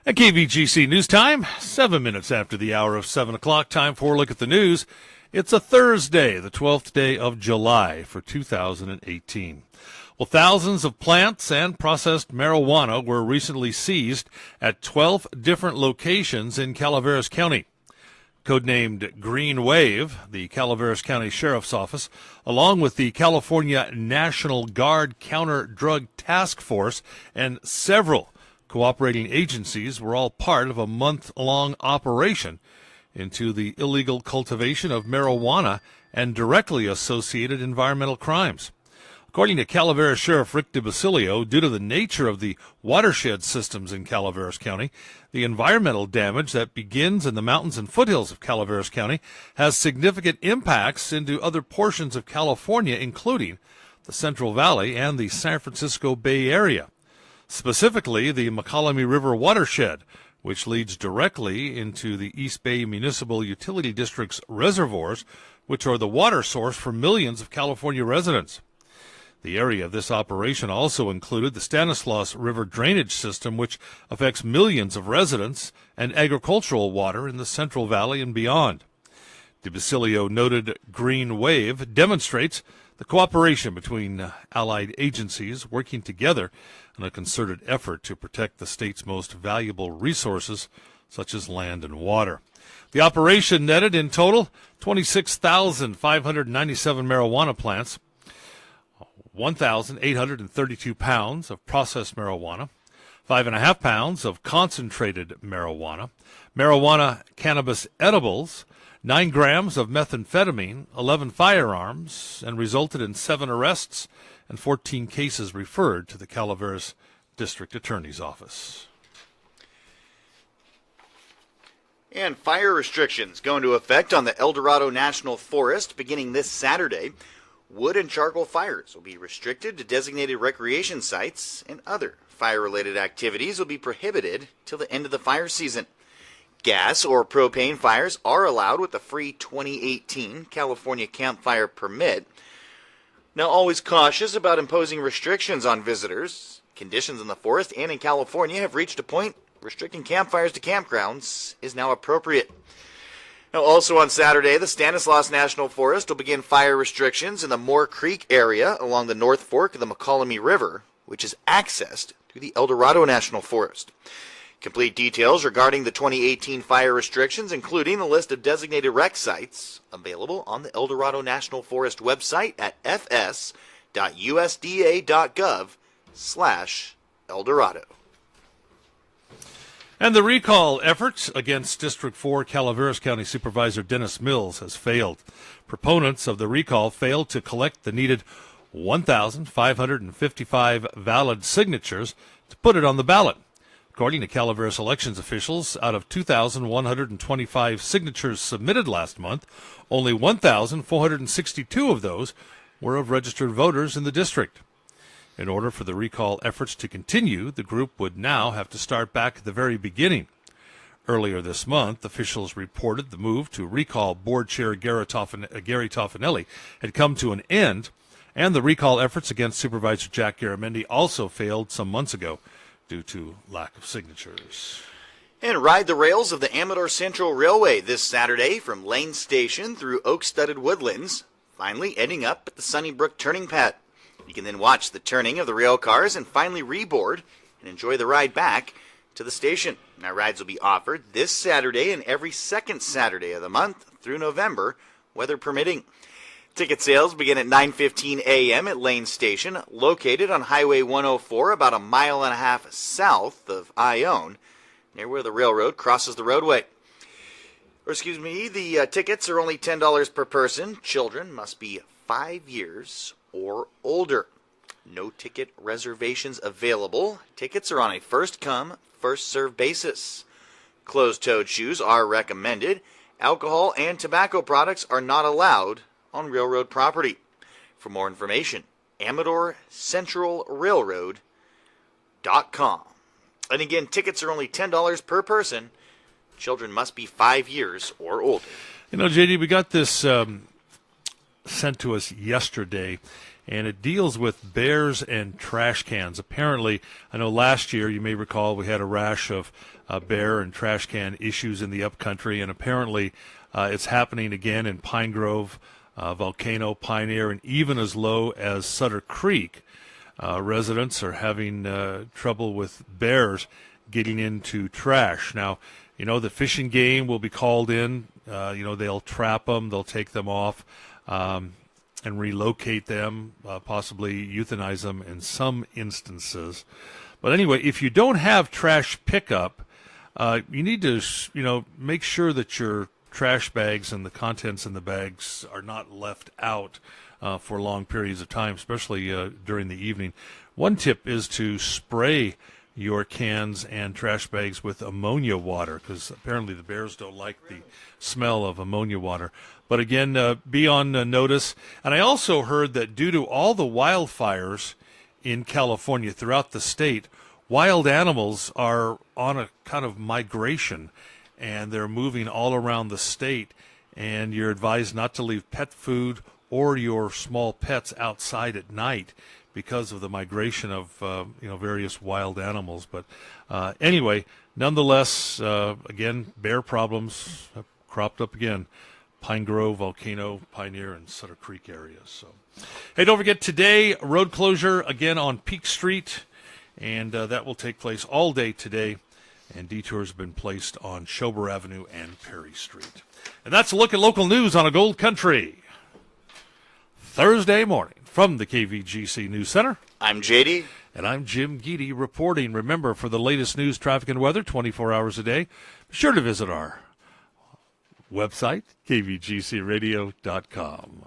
At KVGC News Time, 7 minutes after the hour of 7 o'clock, time for a look at the news. It's a Thursday, the 12th day of July for 2018. Well, thousands of plants and processed marijuana were recently seized at 12 different locations in Calaveras County. Codenamed Green Wave, the Calaveras County Sheriff's Office, along with the California National Guard Counter-Drug Task Force and several cooperating agencies were all part of a month-long operation into the illegal cultivation of marijuana and directly associated environmental crimes. According to Calaveras Sheriff Rick DiBasilio, due to the nature of the watershed systems in Calaveras County, the environmental damage that begins in the mountains and foothills of Calaveras County has significant impacts into other portions of California, including the Central Valley and the San Francisco Bay Area. Specifically, the McCallamy River watershed, which leads directly into the East Bay Municipal Utility District's reservoirs, which are the water source for millions of California residents. The area of this operation also included the Stanislaus River drainage system, which affects millions of residents and agricultural water in the Central Valley and beyond. DiBasilio noted Green Wave demonstrates the cooperation between allied agencies working together in a concerted effort to protect the state's most valuable resources, such as land and water. The operation netted in total 26,597 marijuana plants, 1,832 pounds of processed marijuana, 5.5 pounds of concentrated marijuana, marijuana cannabis edibles, 9 grams of methamphetamine, 11 firearms, and resulted in 7 arrests and 14 cases referred to the Calaveras District Attorney's Office. And fire restrictions go into effect on the El Dorado National Forest beginning this Saturday. Wood and charcoal fires will be restricted to designated recreation sites, and other fire-related activities will be prohibited till the end of the fire season. Gas or propane fires are allowed with the free 2018 California Campfire Permit. Now, always cautious about imposing restrictions on visitors. Conditions in the forest and in California have reached a point restricting campfires to campgrounds is now appropriate. Now, also on Saturday, the Stanislaus National Forest will begin fire restrictions in the Moore Creek area along the North Fork of the McCallamy River, which is accessed through the El Dorado National Forest. Complete details regarding the 2018 fire restrictions, including a list of designated rec sites, available on the El Dorado National Forest website at fs.usda.gov/Eldorado. And the recall effort against District 4 Calaveras County Supervisor Dennis Mills has failed. Proponents of the recall failed to collect the needed 1,555 valid signatures to put it on the ballot. According to Calaveras elections officials, out of 2,125 signatures submitted last month, only 1,462 of those were of registered voters in the district. In order for the recall efforts to continue, the group would now have to start back at the very beginning. Earlier this month, officials reported the move to recall Board Chair Gary Toffanelli had come to an end, and the recall efforts against Supervisor Jack Garamendi also failed some months ago due to lack of signatures. And ride the rails of the Amador Central Railway this Saturday from Lane Station through oak-studded woodlands, finally ending up at the Sunnybrook turning pad. You can then watch the turning of the rail cars and finally reboard and enjoy the ride back to the station. Now, rides will be offered this Saturday and every second Saturday of the month through November, weather permitting. Ticket sales begin at 9:15 a.m. at Lane Station, located on Highway 104, about a mile and a half south of Ione, near where the railroad crosses the roadway. The tickets are only $10 per person. Children must be 5 years or older. No ticket reservations available. Tickets are on a first-come, first-served basis. Closed-toed shoes are recommended. Alcohol and tobacco products are not allowed on railroad property. For more information, AmadorCentralRailroad.com. And again, tickets are only $10 per person. Children must be 5 years or older. You know, JD, we got this sent to us yesterday, and it deals with bears and trash cans. Apparently, I know last year, you may recall, we had a rash of bear and trash can issues in the upcountry, and apparently it's happening again in Pine Grove, Volcano, Pioneer, and even as low as Sutter Creek. Residents are having trouble with bears getting into trash. Now, the fishing game will be called in. They'll trap them, they'll take them off, and relocate them, possibly euthanize them in some instances. But anyway, if you don't have trash pickup, you need to, make sure that your trash bags and the contents in the bags are not left out for long periods of time, especially during the evening. One tip is to spray your cans and trash bags with ammonia water, because apparently the bears don't like the smell of ammonia water. But again, be on notice. And I also heard that due to all the wildfires in California throughout the state, wild animals are on a kind of migration, and they're moving all around the state, and you're advised not to leave pet food or your small pets outside at night because of the migration of various wild animals. But anyway, nonetheless, again, bear problems have cropped up again. Pine Grove, Volcano, Pioneer, and Sutter Creek areas. So, hey, don't forget today, road closure again on Peak Street, and that will take place all day today. And detours have been placed on Schober Avenue and Perry Street. And that's a look at local news on a Gold Country Thursday morning. From the KVGC News Center, I'm JD. And I'm Jim Geedy reporting. Remember, for the latest news, traffic, and weather 24 hours a day, be sure to visit our website, kvgcradio.com.